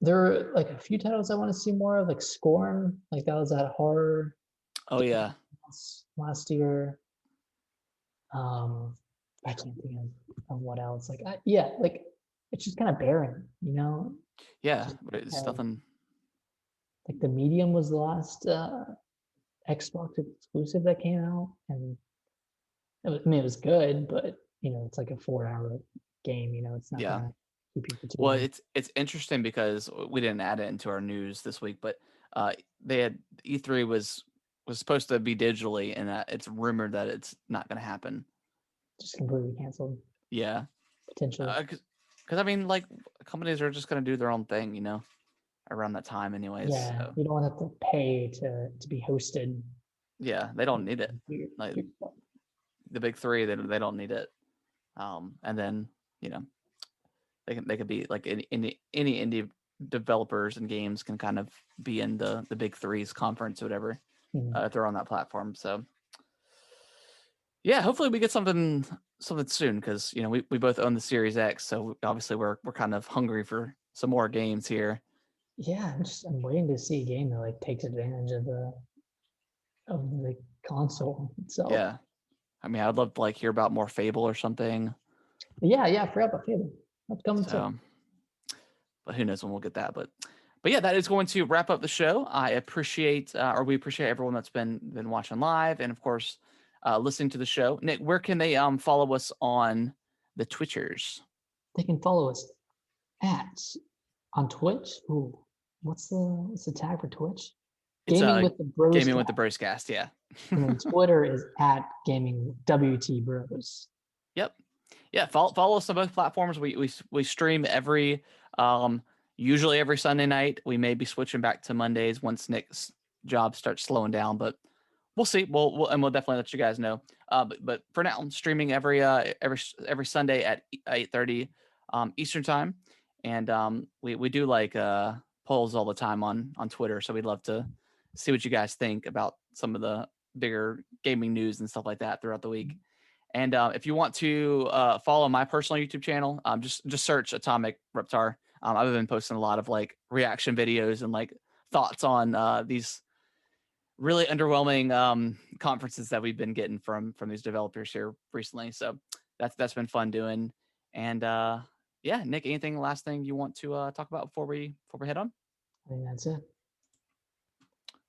there are like a few titles I want to see more of, like Scorn, like that was that horror Oh yeah. last year. I can't think of what else. Like yeah, like it's just kind of barren, Yeah, Just but it's kind of, nothing. like the Medium was the last Xbox exclusive that came out, and I mean it was good, but it's like a 4 hour game. It's not Yeah. gonna keep you for too Well, long. it's interesting because we didn't add it into our news this week, but they had E3 was supposed to be digitally, and it's rumored that it's not going to happen. Just completely canceled Yeah, potentially. because I mean, like companies are just going to do their own thing, around that time, anyways. Yeah, So you don't have to pay to be hosted. yeah, they don't need it. Like Weird stuff. the big three, they don't need it. And then they could be like any indie developers and games can kind of be in the big threes conference or whatever Mhm. if they're on that platform. So yeah, hopefully we get something soon because we both own the Series X, so obviously we're kind of hungry for some more games here. Yeah, I'm waiting to see a game that like takes advantage of the console itself. Yeah, I mean I'd love to like hear about more Fable or something. Yeah, I forgot about Fable. That's coming So, soon. but who knows when we'll get that? But yeah, that is going to wrap up the show. I appreciate or we appreciate everyone that's been watching live and of course listening to the show. Nick, where can they follow us on the Twitchers? They can follow us at on Twitch. Ooh, what's the tag for Twitch? It's Gaming with the Bros. Gaming with the Broscast, yeah. And then Twitter is at Gaming WT Bros. Yep. Yeah, follow us on both platforms. We stream usually every Sunday night. We may be switching back to Mondays once Nick's job starts slowing down, but we'll see. We'll definitely let you guys know. But for now, I'm streaming every Sunday at 8:30 Eastern time, and we do like polls all the time on Twitter. So we'd love to see what you guys think about some of the bigger gaming news and stuff like that throughout the week. And if you want to follow my personal YouTube channel, just search Atomic Reptar. I've been posting a lot of like reaction videos and like thoughts on these really underwhelming conferences that we've been getting from these developers here recently. So that's been fun doing. And yeah, Nick, anything last thing you want to talk about before we head on? I think that's it.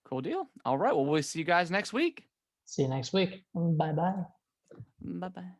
Cool deal. All right. Well, we'll see you guys next week. See you next week. Bye bye. Bye bye.